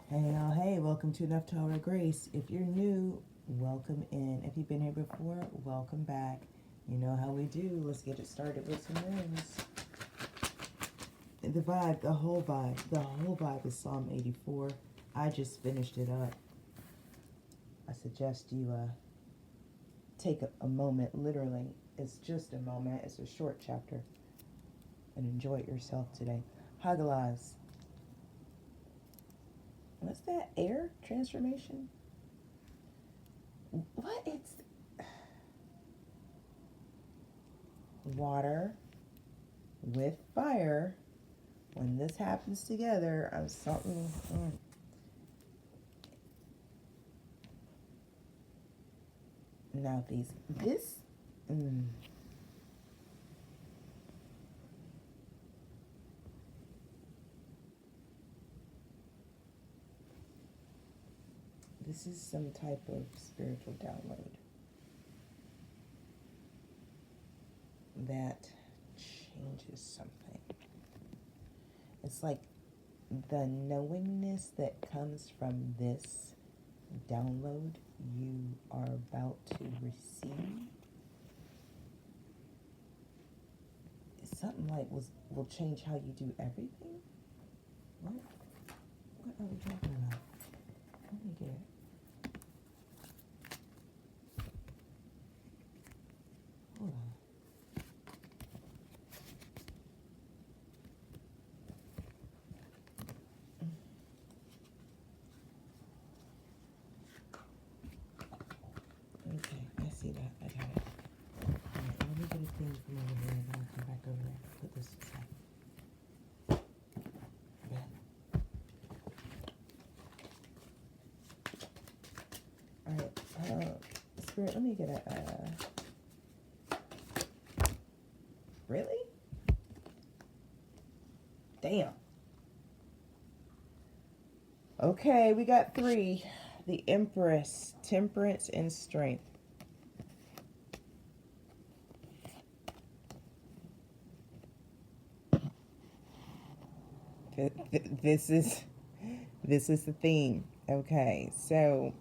Hey, oh, hey, welcome to Nephtara Grace. If you're new, welcome in. If you've been here before, welcome back. You know how we do. Let's get it started with some rings. The whole vibe is Psalm 84. I just finished it up. I suggest you take a moment, literally. It's just a moment. It's a short chapter. And enjoy it yourself today. Hagalaz. What's that? Air transformation? What? It's water with fire. When this happens together, I'm something. Now this. This is some type of spiritual download that changes something. It's like the knowingness that comes from this download you are about to receive. It's something like will change how you do everything. What are we talking about? Let me get it. Hold on. Okay, I see that. I got it. Alright, let me get a thing from over here and then I'll come back over there. Put this aside. Yeah. Alright, Spirit, let me get a, really? Damn. Okay, we got 3. The Empress, Temperance, and Strength. This is the theme. Okay, so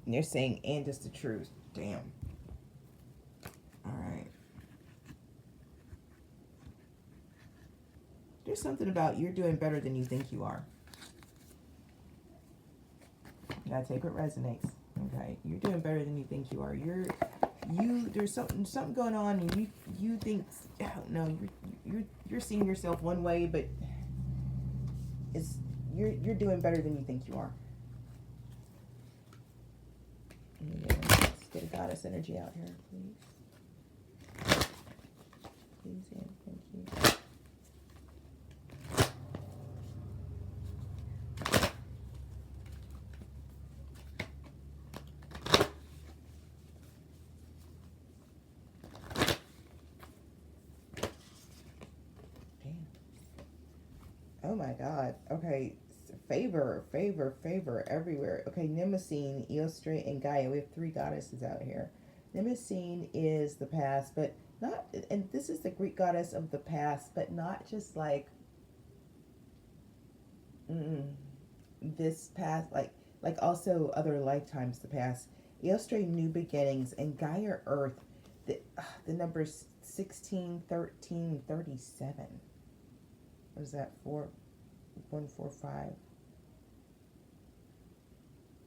they're saying, and just the truth. Damn. All right. There's something about you're doing better than you think you are. You gotta take what resonates. Okay, you're doing better than you think you are. There's something going on, and you think, oh, no, you're seeing yourself one way, but you're doing better than you think you are. Let's get a goddess energy out here, please. Please and thank you. Oh my God. Okay. Favor everywhere. Okay, Mnemosyne, Eostre, and Gaia. We have 3 goddesses out here. Mnemosyne is the past, but not, and this is the Greek goddess of the past, but not just like this past, like also other lifetimes the past. Eostre, new beginnings, and Gaia, Earth. The numbers 16, 13, 37. What is that? 145.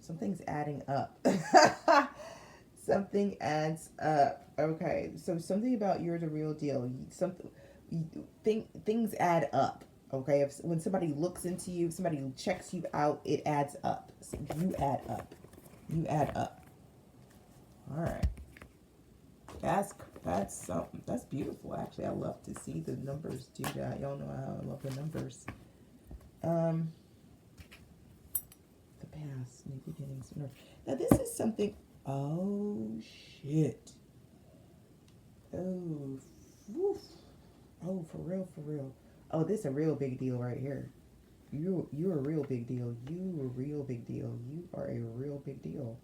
Something's adding up. Something adds up. Okay, so something about you're the real deal. Things add up. Okay, when somebody looks into you, somebody checks you out, it adds up. So you add up. You add up. All right. That's something. That's beautiful. Actually, I love to see the numbers do that. Y'all know how I love the numbers. The past, new beginnings. Now this is something. Oh shit. Oh, woof. Oh, for real. Oh, this is a real big deal right here. You're a real big deal. You a real big deal. You are a real big deal.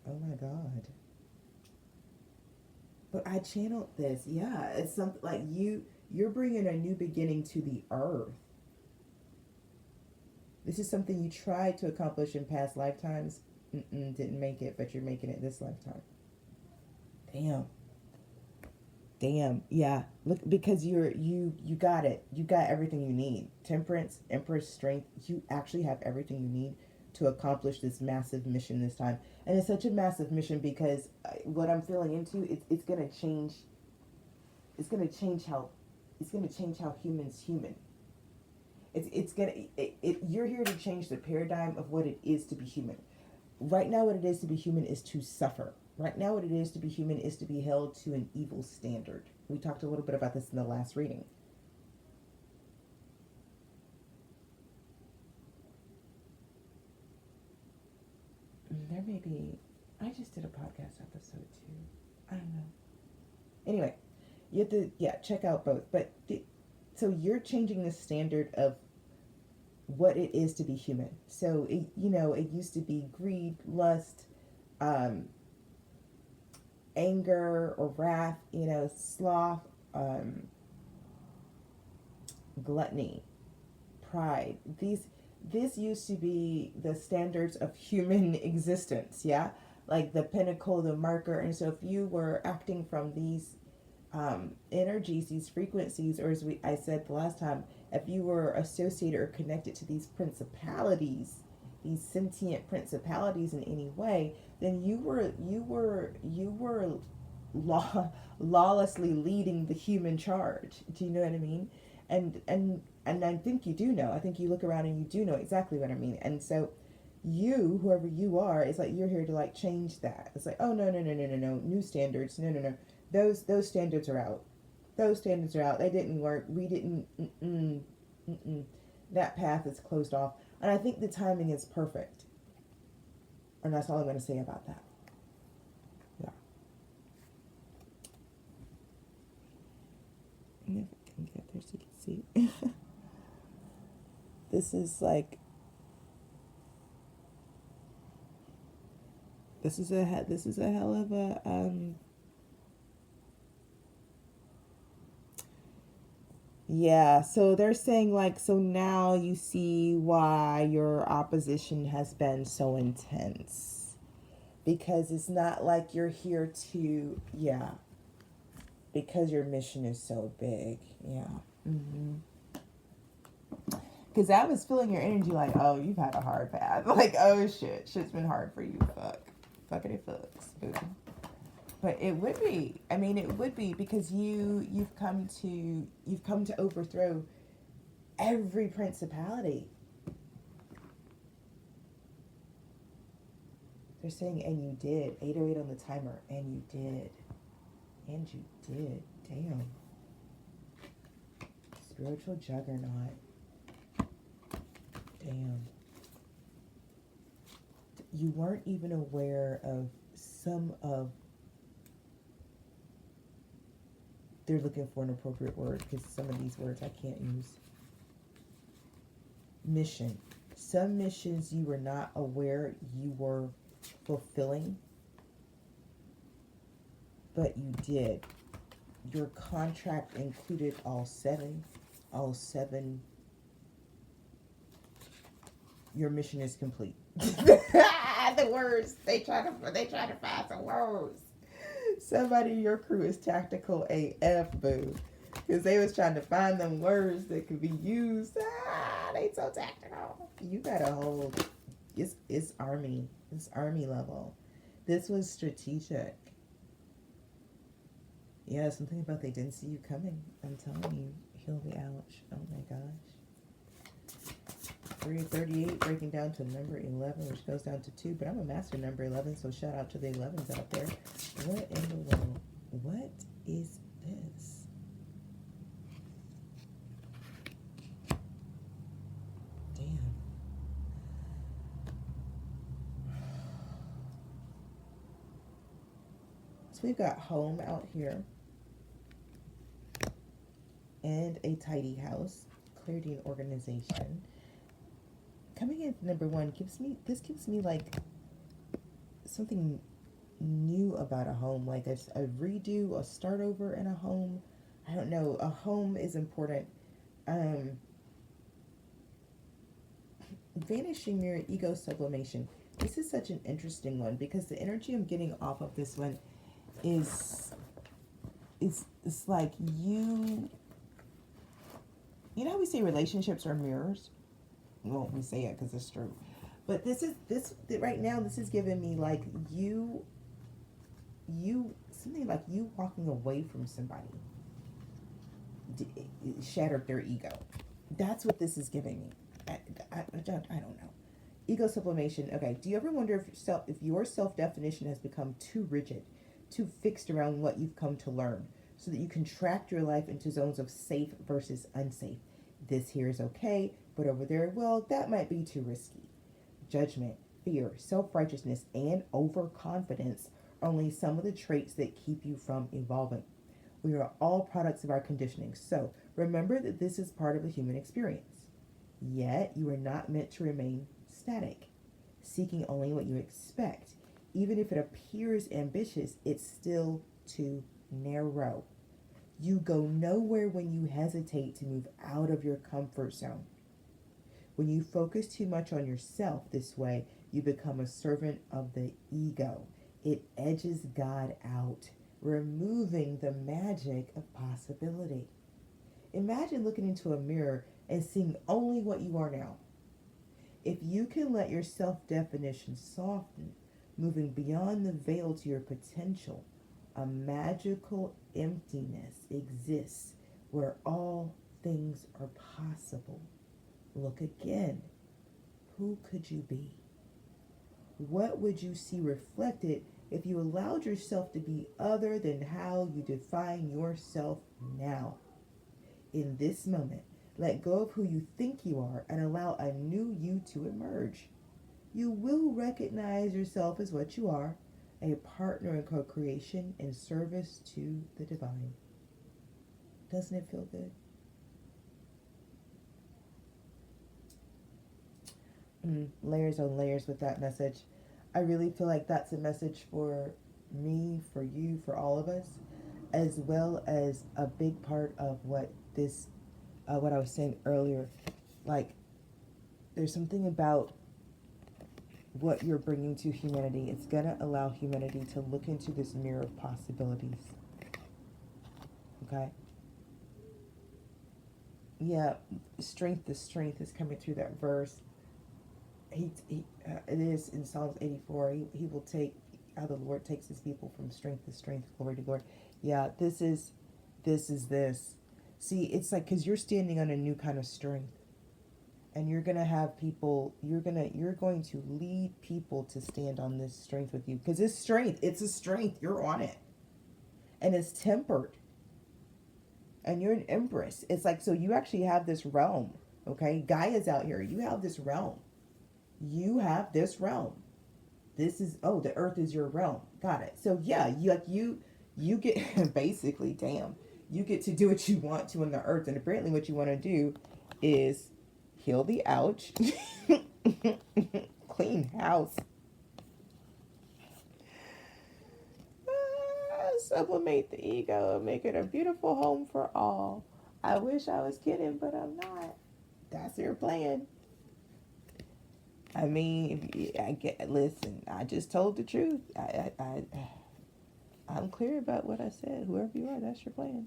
Oh my God. But I channeled this. Yeah, it's something like you're bringing a new beginning to the earth. This is something you tried to accomplish in past lifetimes. Didn't make it, but you're making it this lifetime. Damn. Damn. Yeah. Look, because you got it. You got everything you need. Temperance, Empress, strength. You actually have everything you need to accomplish this massive mission this time. And it's such a massive mission because what I'm feeling into, it's gonna change. It's gonna change how. It's gonna change how humans human. It's gonna. You're here to change the paradigm of what it is to be human. Right now, what it is to be human is to suffer. Right now, what it is to be human is to be held to an evil standard. We talked a little bit about this in the last reading. There may be. I just did a podcast episode too. I don't know. Anyway, you have to check out both. But so you're changing the standard of what it is to be human. So it used to be greed, lust, anger or wrath, sloth, gluttony, pride. This used to be the standards of human existence, yeah? Like the pinnacle, the marker. And so if you were acting from these energies, these frequencies, or as I said the last time, if you were associated or connected to these principalities, these sentient principalities in any way, then you were lawlessly leading the human charge. Do you know what I mean? And I think you do know. I think you look around and you do know exactly what I mean. And so you, whoever you are, it's like you're here to like change that. It's like, oh no, new standards. No. Those standards are out. Those standards are out. They didn't work. We didn't. That path is closed off. And I think the timing is perfect. And that's all I'm going to say about that. Yeah. And if I can get there so you can see. This is like. This is a hell of a. Yeah, so they're saying like, so now you see why your opposition has been so intense. Because it's not like you're here to, because your mission is so big. Yeah. Because I was feeling your energy like, oh, you've had a hard path. Like, oh shit's been hard for you. Fuckity fucks, boo. But it would be. I mean, it would be because you've come to overthrow every principality. They're saying, and you did. 808 on the timer, and you did. And you did. Damn. Spiritual juggernaut. Damn. You weren't even aware of some of. They're looking for an appropriate word because some of these words I can't use. Mission. Some missions you were not aware you were fulfilling, but you did. Your contract included all seven. Your mission is complete. The words they try to find some words. Somebody in your crew is tactical AF, boo. Because they was trying to find them words that could be used. They so tactical. You got a hold. It's army. It's army level. This was strategic. Yeah, something about they didn't see you coming. I'm telling you. Heal the ouch. Oh my gosh. 338 breaking down to number 11, which goes down to 2. But I'm a master number 11, so shout out to the 11s out there. What in the world? What is this? Damn. So we've got home out here. And a tidy house. Clarity and organization. Coming in number 1 gives me like something new about a home, like a redo, a start over in a home. I don't know. A home is important. Vanishing mirror, ego sublimation. This is such an interesting one because the energy I'm getting off of this one is it's like you know how we say relationships are mirrors? Well, we say it because it's true. But this right now, this is giving me like something like you walking away from somebody shattered their ego. That's what this is giving me. I don't know. Ego sublimation. Okay. Do you ever wonder if your self definition has become too rigid, too fixed around what you've come to learn, so that you contract your life into zones of safe versus unsafe? This here is okay, but over there, well, that might be too risky. Judgment, fear, self-righteousness, and overconfidence are only some of the traits that keep you from evolving. We are all products of our conditioning, so remember that this is part of the human experience. Yet, you are not meant to remain static, seeking only what you expect. Even if it appears ambitious, it's still too narrow. You go nowhere when you hesitate to move out of your comfort zone. When you focus too much on yourself this way, you become a servant of the ego. It edges God out, removing the magic of possibility. Imagine looking into a mirror and seeing only what you are now. If you can let your self-definition soften, moving beyond the veil to your potential, a magical emptiness exists where all things are possible. Look again. Who could you be? What would you see reflected if you allowed yourself to be other than how you define yourself now? In this moment, let go of who you think you are and allow a new you to emerge. You will recognize yourself as what you are, a partner in co-creation and service to the divine. Doesn't it feel good? Layers on layers with that message. I really feel like that's a message for me, for you, for all of us, as well as a big part of what this, what I was saying earlier. Like, there's something about what you're bringing to humanity. It's going to allow humanity to look into this mirror of possibilities. Okay? Yeah, strength is coming through that verse. It is in Psalms 84. He will take how the Lord takes his people from strength to strength, glory to glory. Yeah, this is this. See, it's like because you're standing on a new kind of strength, and you're gonna have people. You're going to lead people to stand on this strength with you because it's strength. It's a strength. You're on it, and it's tempered. And you're an empress. It's like so you actually have this realm. Okay, Gaia's out here. You have this realm. You have this realm. This is the earth is your realm. Got it. So yeah, you get basically, damn, you get to do what you want to in the earth, and apparently what you want to do is heal the ouch, clean house, sublimate the ego, and make it a beautiful home for all. I wish I was kidding, but I'm not. That's your plan. I mean, listen, I just told the truth. I'm clear about what I said. Whoever you are, that's your plan.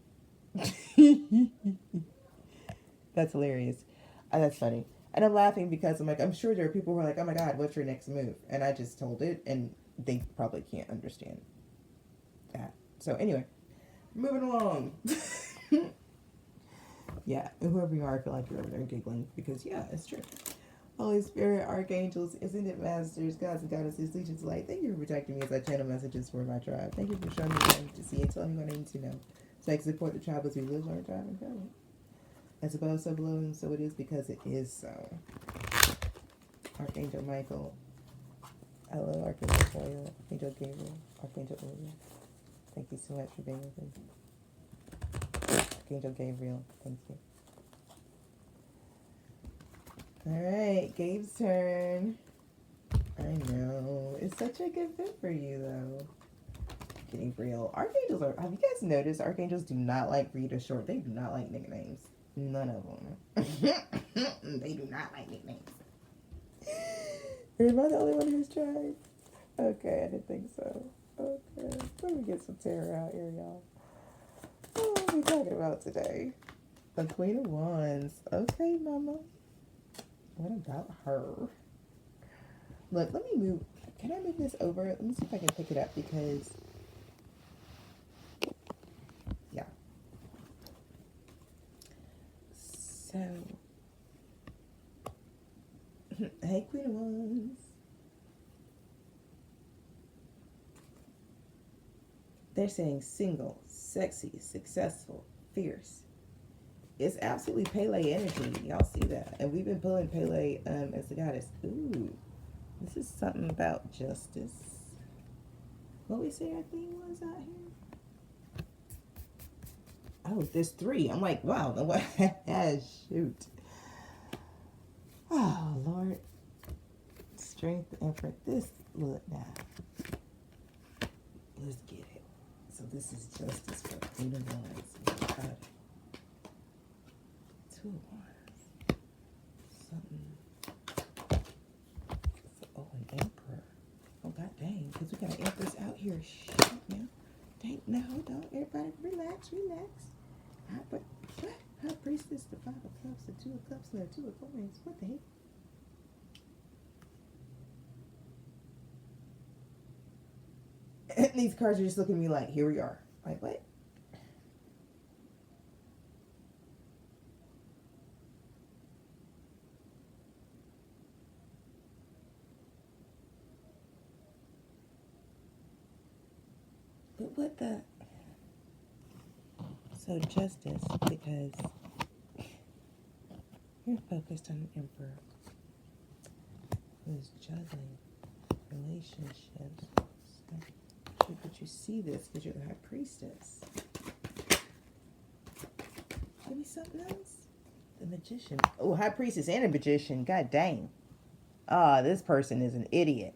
That's hilarious. That's funny. And I'm laughing because I'm like, I'm sure there are people who are like, oh my God, what's your next move? And I just told it, and they probably can't understand that. So anyway, moving along. Yeah, whoever you are, I feel like you're over there giggling because, yeah, it's true. Holy Spirit, archangels, ascended masters, gods and goddesses, legions of light, thank you for protecting me as I channel messages for my tribe. Thank you for showing me what I need to see and telling me what I need to know, so I can support the tribe as we live, learn, thrive, and grow. As above, so below, and so it is because it is so. Archangel Michael, hello, Archangel Foyle, Archangel Gabriel, Archangel Uriel, thank you so much for being with me. Archangel Gabriel, thank you. Alright, Gabe's turn. I know. It's such a good fit for you, though. Getting real. Archangels are... Have you guys noticed archangels do not like Rita Short? They do not like nicknames. None of them. They do not like nicknames. Or am I the only one who's tried? Okay, I didn't think so. Okay, let me get some tarot out here, y'all. What are we talking about today? The Queen of Wands. Okay, Mama. What about her? Look, let me move. Can I move this over? Let me see if I can pick it up because, yeah. So, hey, Queen of Wands. They're saying single, sexy, successful, fierce. It's absolutely Pele energy. Y'all see that. And we've been pulling Pele as the goddess. Ooh. This is something about justice. What we say our theme was out here? Oh, there's 3. I'm like, wow. What? Shoot. Oh, Lord. Strength and for this. Look now. Let's get it. So this is justice for Queen of Wands. 2 of Wands. Something. Oh, an Emperor. Oh, god dang. Because we got an Empress out here. Shit, man. Dang. No, hold on. Everybody relax. High Priestess, the 5 of Cups, the 2 of Cups, and the 2 of Coins. What the heck? These cards are just looking at me like, here we are. Like, what? But what the? So justice, because you're focused on an Emperor who's juggling relationships. But you see this because you're the High Priestess. Give me something else. The Magician. Oh, High Priestess and a Magician. God dang. This person is an idiot.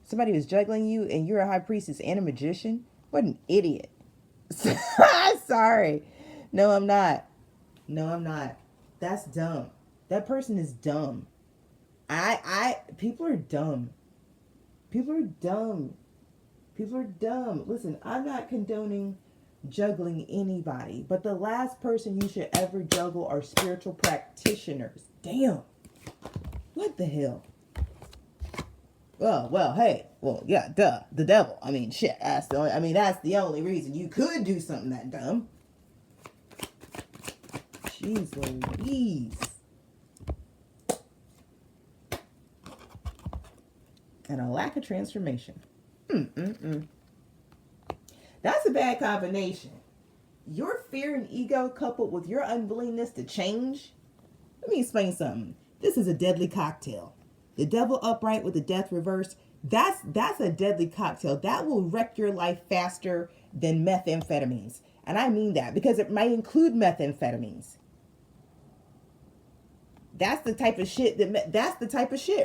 Somebody was juggling you and you're a High Priestess and a Magician? What an idiot. Sorry. No, I'm not. That's dumb. That person is dumb. People are dumb. People are dumb. Listen, I'm not condoning juggling anybody, but the last person you should ever juggle are spiritual practitioners. Damn. What the hell? Hey. Well, yeah, duh. The devil. I mean, shit. That's the only reason you could do something that dumb. Jeez Louise. And a lack of transformation. That's a bad combination. Your fear and ego coupled with your unwillingness to change. Let me explain something. This is a deadly cocktail. The devil upright with the death reverse. That's a deadly cocktail. That will wreck your life faster than methamphetamines. And I mean that because it might include methamphetamines. That's the type of shit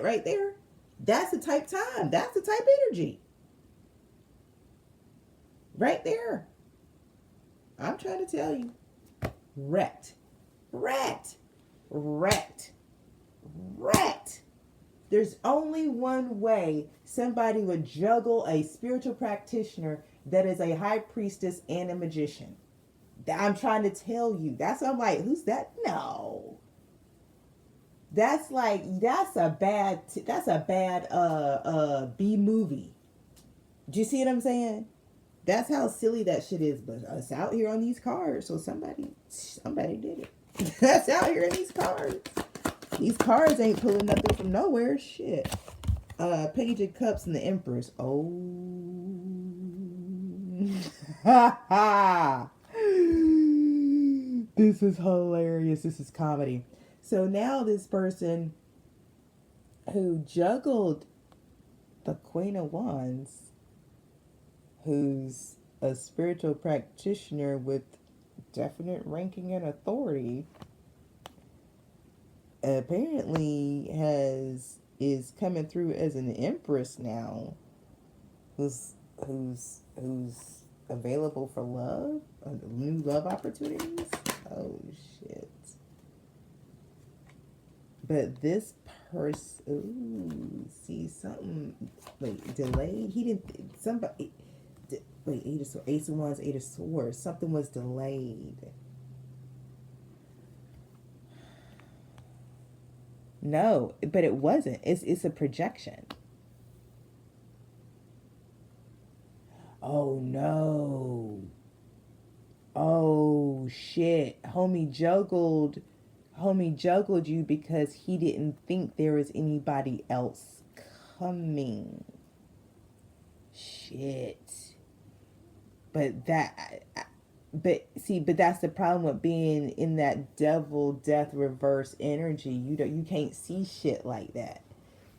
right there. That's the type time. That's the type energy. Right there. I'm trying to tell you. Wrecked. There's only one way somebody would juggle a spiritual practitioner that is a high priestess and a magician. I'm trying to tell you. That's why I'm like, who's that? No. That's a bad B movie. Do you see what I'm saying? That's how silly that shit is. But it's out here on these cards. So somebody did it. That's out here in these cards. These cards ain't pulling nothing from nowhere. Shit. Page of Cups and the Empress. Oh. This is hilarious. This is comedy. So now this person who juggled the Queen of Wands, who's a spiritual practitioner with definite ranking and authority, apparently is coming through as an Empress now, who's available for love, new love opportunities. Oh shit. But this person. Ooh, see something. Wait, delayed. He didn't. Somebody. Wait, Ace of Wands, Eight of Swords. Something was delayed. No, but it wasn't. It's a projection. Oh no. Oh shit. Homie juggled you because he didn't think there was anybody else coming. Shit. But but that's the problem with being in that devil death reverse energy. You can't see shit like that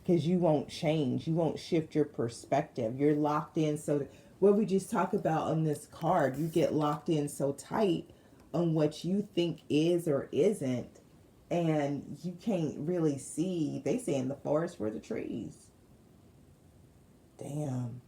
because you won't change. You won't shift your perspective. You're locked in. So what we just talked about on this card, you get locked in so tight on what you think is or isn't, and you can't really see. They say in the forest for the trees. Damn.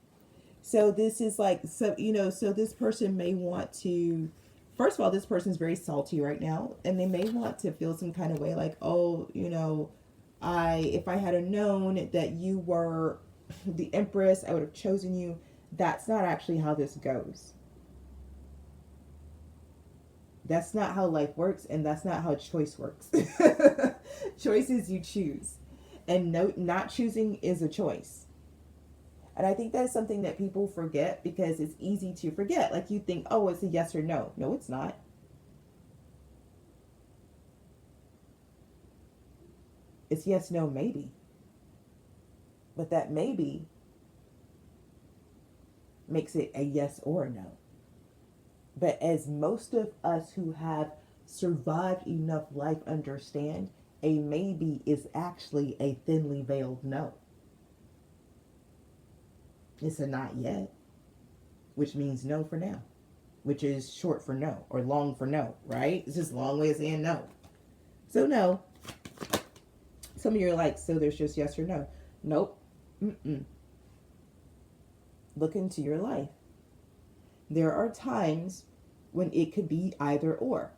So this is like, so this person may want to, first of all, this person's very salty right now, and they may want to feel some kind of way like, oh, if I had known that you were the Empress, I would have chosen you. That's not actually how this goes. That's not how life works, and that's not how choice works. Choice is you choose, and no, not choosing is a choice. And I think that's something that people forget because it's easy to forget. Like you think, oh, it's a yes or no. No, it's not. It's yes, no, maybe. But that maybe makes it a yes or a no. But as most of us who have survived enough life understand, a maybe is actually a thinly veiled no. It's a not yet, which means no for now, which is short for no or long for no, right? It's just a long way of saying no. So no. Some of you are like, so there's just yes or no. Nope. Mm-mm. Look into your life. There are times when it could be either or.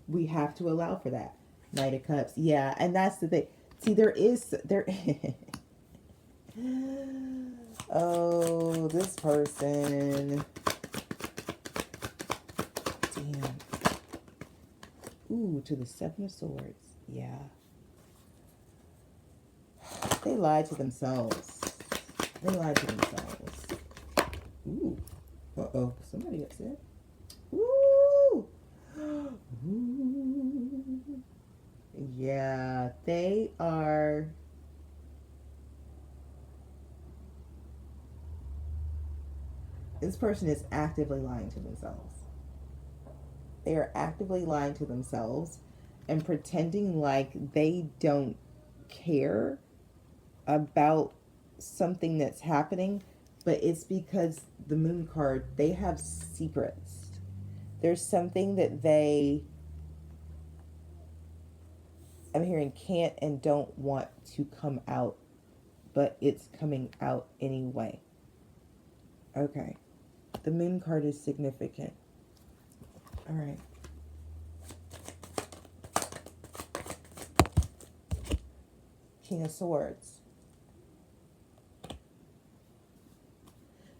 We have to allow for that. Knight of Cups. Yeah, and that's the thing. See, there oh, this person. Damn. Ooh, to the Seven of Swords. Yeah. They lied to themselves. They lied to themselves. Ooh. Uh-oh. Somebody upset. Ooh. Ooh. Yeah, they are. This person is actively lying to themselves. They are actively lying to themselves and pretending like they don't care about something that's happening, but it's because the Moon card, they have secrets. There's something that I'm hearing can't and don't want to come out, but it's coming out anyway. Okay. The Moon card is significant. All right. King of Swords.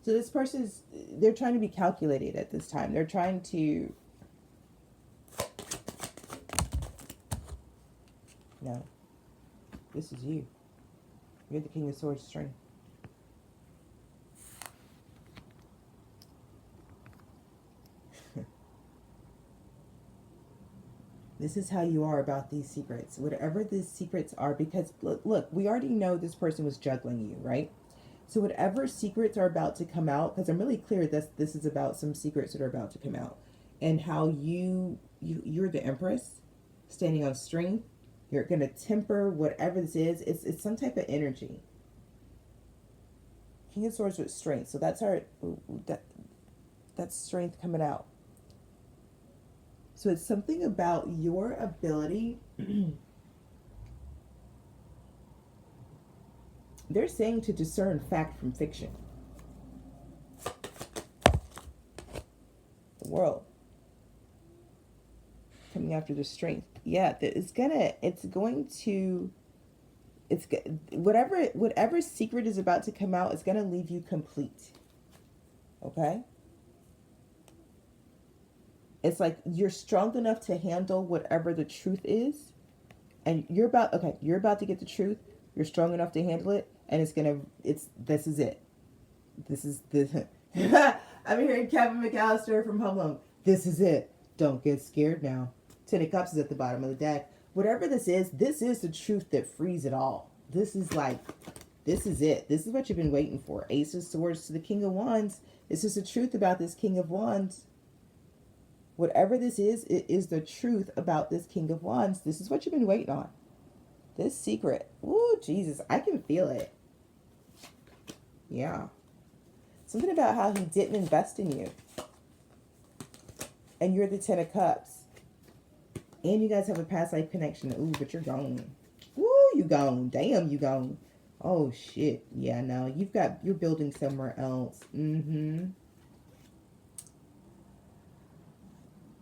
So this person's, they're trying to be calculated at this time. They're trying to, no, this is you. You're the King of Swords string. This is how you are about these secrets. Whatever these secrets are, because look, we already know this person was juggling you, right? So whatever secrets are about to come out, because I'm really clear that this is about some secrets that are about to come out, and how you're the Empress, standing on strength. You're gonna temper whatever this is. It's some type of energy. King of Swords with strength. So that's that's strength coming out. So it's something about your ability. They're saying to discern fact from fiction. The world. Coming after the strength. Yeah, it's going to it's whatever secret is about to come out is going to leave you complete. Okay? It's like you're strong enough to handle whatever the truth is, and you're about to get the truth. You're strong enough to handle it, and this is it. This is the I'm hearing Kevin McAllister from Home Alone. This is it. Don't get scared now. Ten of Cups is at the bottom of the deck. Whatever this is the truth that frees it all. This is it. This is what you've been waiting for. Ace of Swords to the King of Wands. This is the truth about this King of Wands. Whatever this is, it is the truth about this King of Wands. This is what you've been waiting on. This secret. Ooh, Jesus, I can feel it. Yeah. Something about how he didn't invest in you. And you're the Ten of Cups. And you guys have a past life connection. Ooh, but you're gone. Woo, you gone. Damn, you gone. Oh, shit. Yeah, no. You're building somewhere else.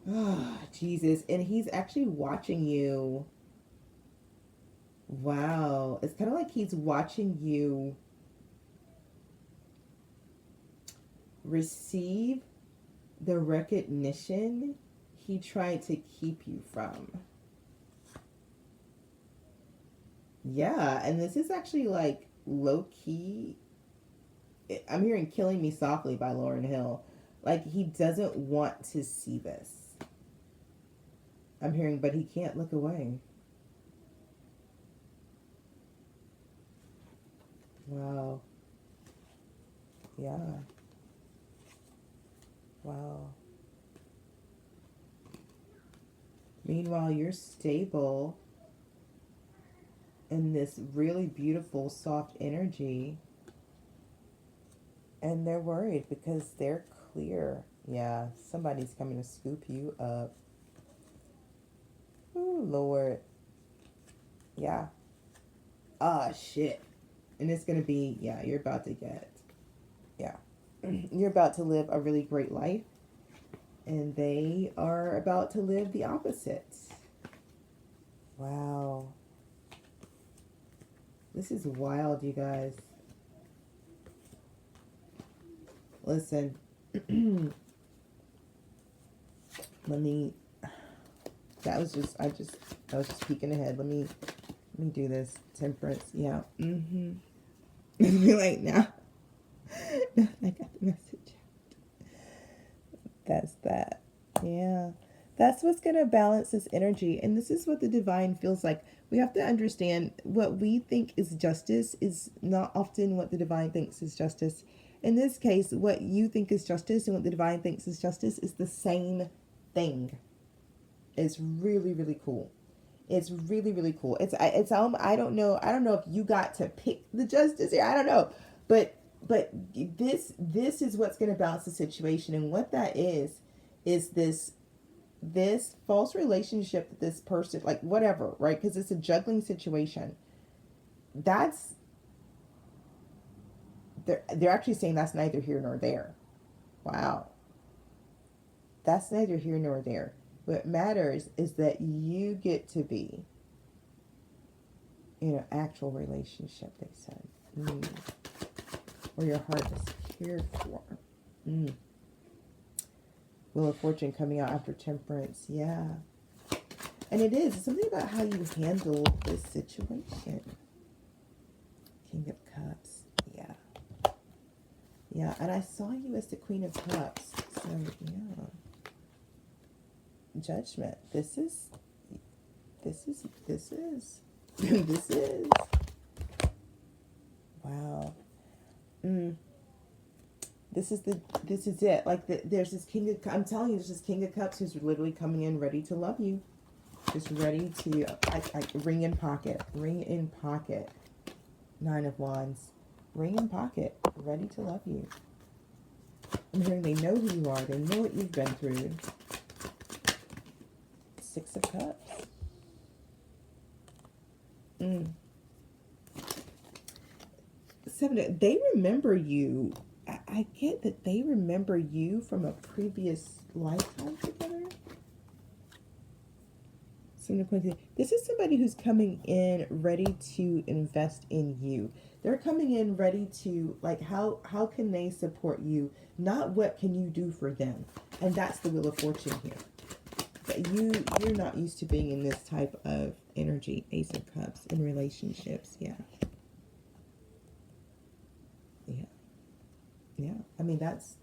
Oh, Jesus. And he's actually watching you. Wow. It's kind of like he's watching you receive the recognition he tried to keep you from. Yeah, and this is actually like low-key. I'm hearing Killing Me Softly by Lauryn Hill. Like, he doesn't want to see this. I'm hearing, but he can't look away. Wow. Yeah. Wow. Meanwhile, you're stable in this really beautiful, soft energy. And they're worried because they're clear. Yeah, somebody's coming to scoop you up. Ooh, Lord. Yeah. Ah, shit. And it's going to be, yeah, you're about to get, yeah. You're about to live a really great life. And they are about to live the opposite. Wow. This is wild, you guys. Listen. That was just peeking ahead. Let me do this. Temperance. Yeah. Be like, now. I got the message. That's that. Yeah. That's what's going to balance this energy. And this is what the divine feels like. We have to understand what we think is justice is not often what the divine thinks is justice. In this case, what you think is justice and what the divine thinks is justice is the same thing. It's really, really cool. It's really, really cool. I don't know if you got to pick the justice here. I don't know. But this is what's going to balance the situation. And what that is this false relationship that this person, like, whatever, right? Because it's a juggling situation. They're actually saying that's neither here nor there. Wow. That's neither here nor there. What matters is that you get to be in an actual relationship, they said. Where your heart is cared for. Wheel of Fortune coming out after Temperance. Yeah. And it is. It's something about how you handle this situation. King of Cups. Yeah. Yeah. And I saw you as the Queen of Cups. So, yeah. Judgment. This is. Wow. This is it. Like, there's this King of, I'm telling you, there's this King of Cups who's literally coming in ready to love you. Just ready to, like ring in pocket. Ring in pocket. Nine of Wands. Ring in pocket. Ready to love you. I'm hearing they know who you are. They know what you've been through. Six of Cups. Seven. They remember you. I get that they remember you from a previous lifetime together. This is somebody who's coming in ready to invest in you. They're coming in ready to, like, how can they support you, not what can you do for them. And that's the Wheel of Fortune here. But you're not used to being in this type of energy. Ace of Cups in relationships. Yeah. I mean, that's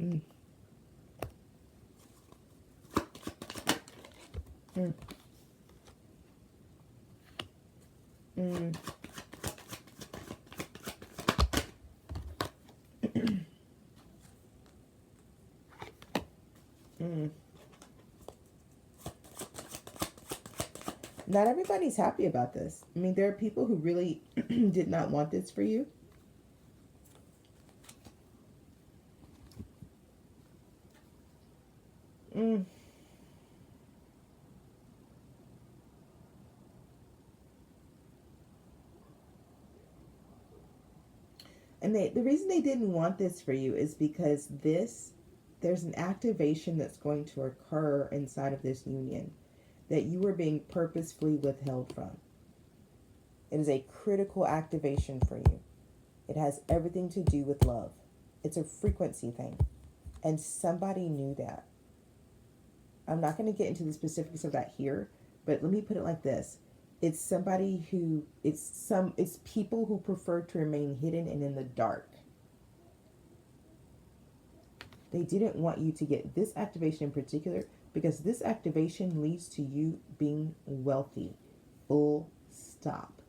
mm. Mm. Mm. Mm. Not everybody's happy about this. I mean, there are people who really did not want this for you. Mm. And the reason they didn't want this for you is because there's an activation that's going to occur inside of this union that you are being purposefully withheld from. It is a critical activation for you. It has everything to do with love. It's a frequency thing. And somebody knew that. I'm not going to get into the specifics of that here, but let me put it like this. It's somebody who, it's people who prefer to remain hidden and in the dark. They didn't want you to get this activation in particular because this activation leads to you being wealthy. Full stop.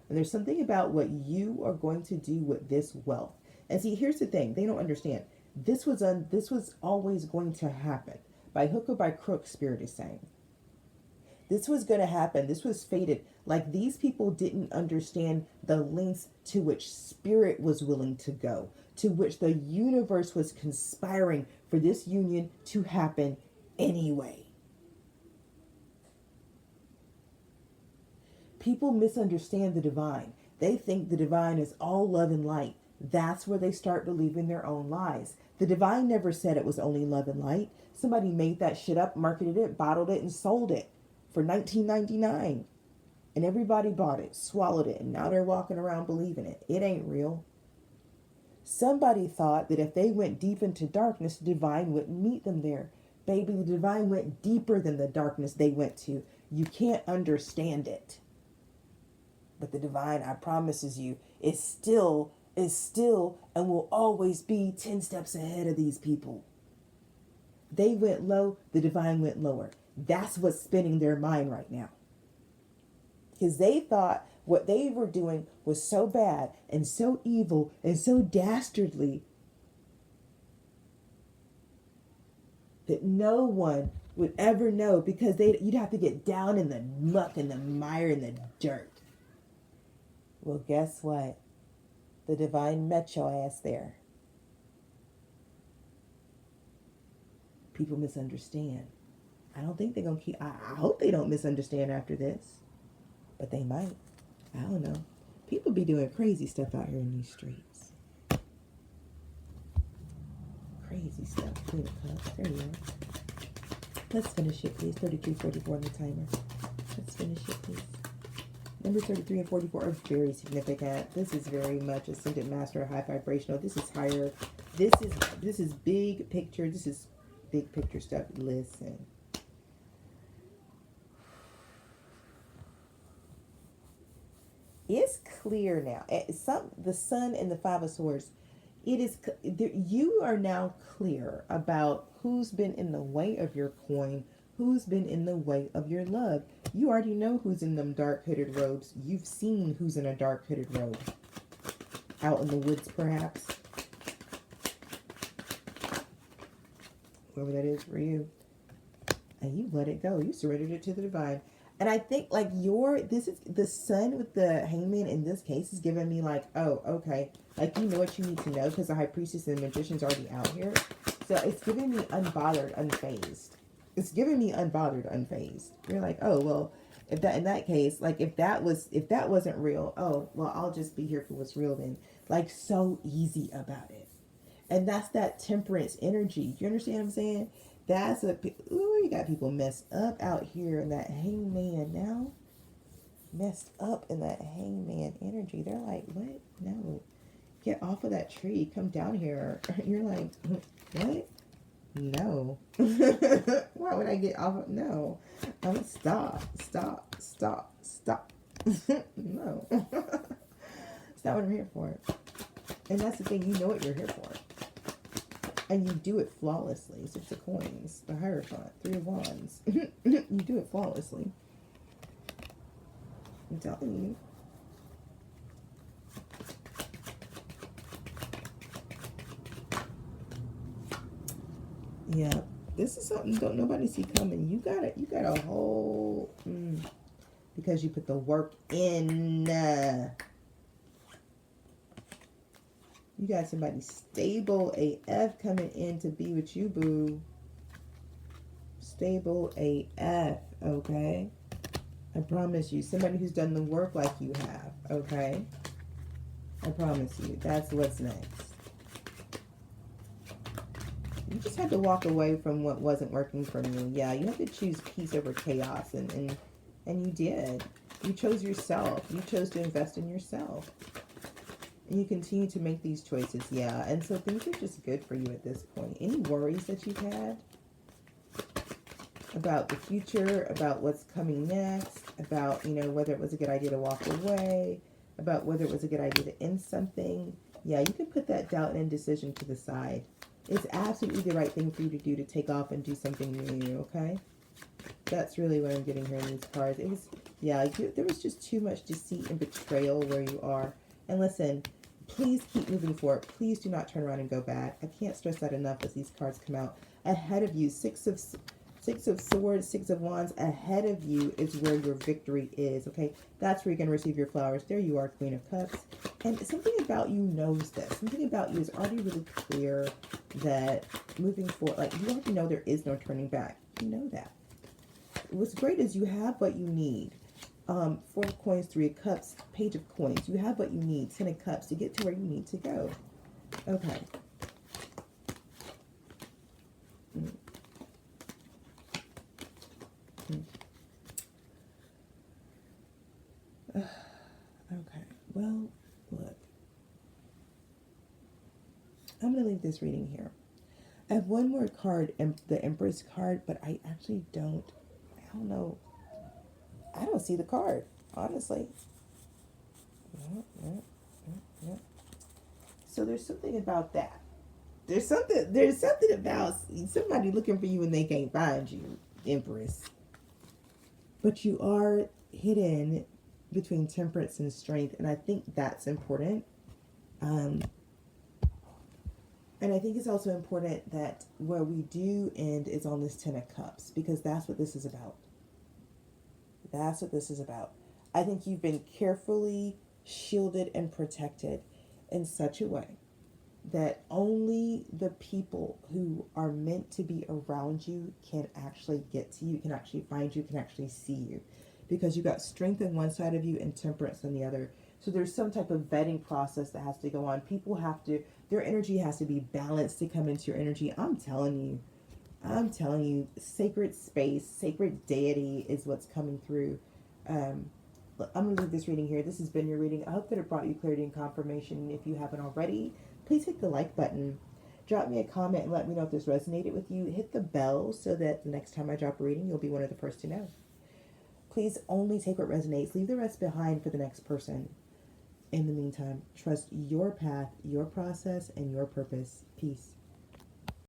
And there's something about what you are going to do with this wealth. And see, here's the thing. They don't understand. This was always going to happen. By hook or by crook, Spirit is saying. This was going to happen. This was fated. Like, these people didn't understand the lengths to which Spirit was willing to go, to which the universe was conspiring for this union to happen anyway. People misunderstand the divine. They think the divine is all love and light. That's where they start believing their own lies. The divine never said it was only love and light. Somebody made that shit up, marketed it, bottled it, and sold it for $19.99. And everybody bought it, swallowed it, and now they're walking around believing it. It ain't real. Somebody thought that if they went deep into darkness, the divine wouldn't meet them there. Baby, the divine went deeper than the darkness they went to. You can't understand it. But the divine, I promises you, is still and will always be 10 steps ahead of these people. They went low, the divine went lower. That's what's spinning their mind right now. Because they thought what they were doing was so bad and so evil and so dastardly that no one would ever know, because you'd have to get down in the muck and the mire and the dirt. Well, guess what? The divine met your ass there. People misunderstand. I don't think they're going to keep... I hope they don't misunderstand after this. But they might. I don't know. People be doing crazy stuff out here in these streets. Crazy stuff. Queen of Cups. There you are. Let's finish it, please. 33:44 on the timer. Let's finish it, please. Numbers 33 and 44 are very significant. This is very much ascendant master, high vibrational. This is higher. This is big picture. This is big picture stuff. Listen. It's clear now. The Sun and the Five of Swords. It is. You are now clear about who's been in the way of your coin, who's been in the way of your love. You already know who's in them dark hooded robes. You've seen who's in a dark hooded robe. Out in the woods, perhaps. Whoever that is for you. And you let it go. You surrendered it to the divine. And I think, like, this is the Sun with the Hangman in this case is giving me, like, oh, okay. Like, you know what you need to know because the High Priestess and the Magician's already out here. So it's giving me unbothered, unfazed. It's giving me unbothered, unfazed. You're like, oh, well, in that case, like, if that wasn't real, oh, well, I'll just be here for what's real then. Like, so easy about it. And that's that temperance energy. You understand what I'm saying? That's what, ooh, you got people messed up out here in that hangman now. Messed up in that hangman energy. They're like, what? No. Get off of that tree. Come down here. You're like, what? No. Why would I get off of, no. Stop. Stop. Stop. Stop. No. It's not what I'm here for. And that's the thing, you know what you're here for. And you do it flawlessly. 6 of coins, the Hierophant, 3 of wands. You do it flawlessly. I'm telling you. Yeah, this is something don't nobody see coming. You got it. You got a whole because you put the work in. You got somebody stable AF coming in to be with you, boo. Stable AF, okay? I promise you, somebody who's done the work like you have, okay? I promise you, that's what's next. You just had to walk away from what wasn't working for you. Yeah, you have to choose peace over chaos, and you did. You chose yourself. You chose to invest in yourself. And you continue to make these choices, yeah. And so things are just good for you at this point. Any worries that you've had about the future, about what's coming next, about, you know, whether it was a good idea to walk away, about whether it was a good idea to end something, yeah, you can put that doubt and indecision to the side. It's absolutely the right thing for you to do, to take off and do something new, okay? That's really what I'm getting here in these cards. It was, yeah, there was just too much deceit and betrayal where you are. And listen, please keep moving forward. Please do not turn around and go back. I can't stress that enough as these cards come out. Ahead of you, Six of Swords, 6 of Wands. Ahead of you is where your victory is, okay? That's where you're going to receive your flowers. There you are, Queen of Cups. And something about you knows this. Something about you is already really clear that moving forward, like, you already know there is no turning back. You know that. What's great is you have what you need. 4 of Coins, 3 of Cups, Page of Coins. You have what you need, 10 of Cups, to get to where you need to go. Okay. Okay. Well, look. I'm going to leave this reading here. I have one more card, the Empress card, but I actually don't know. I don't see the card, honestly. So there's something about that. There's something about somebody looking for you and they can't find you, Empress. But you are hidden between temperance and strength, and I think that's important. And I think it's also important that where we do end is on this 10 of Cups, because that's what this is about. That's what this is about. I think you've been carefully shielded and protected in such a way that only the people who are meant to be around you can actually get to you, can actually find you, can actually see you. Because you've got strength on one side of you and temperance on the other. So there's some type of vetting process that has to go on. People have to, their energy has to be balanced to come into your energy. I'm telling you, sacred space, sacred deity is what's coming through. I'm going to leave this reading here. This has been your reading. I hope that it brought you clarity and confirmation. If you haven't already, please hit the like button. Drop me a comment and let me know if this resonated with you. Hit the bell so that the next time I drop a reading, you'll be one of the first to know. Please only take what resonates. Leave the rest behind for the next person. In the meantime, trust your path, your process, and your purpose. Peace.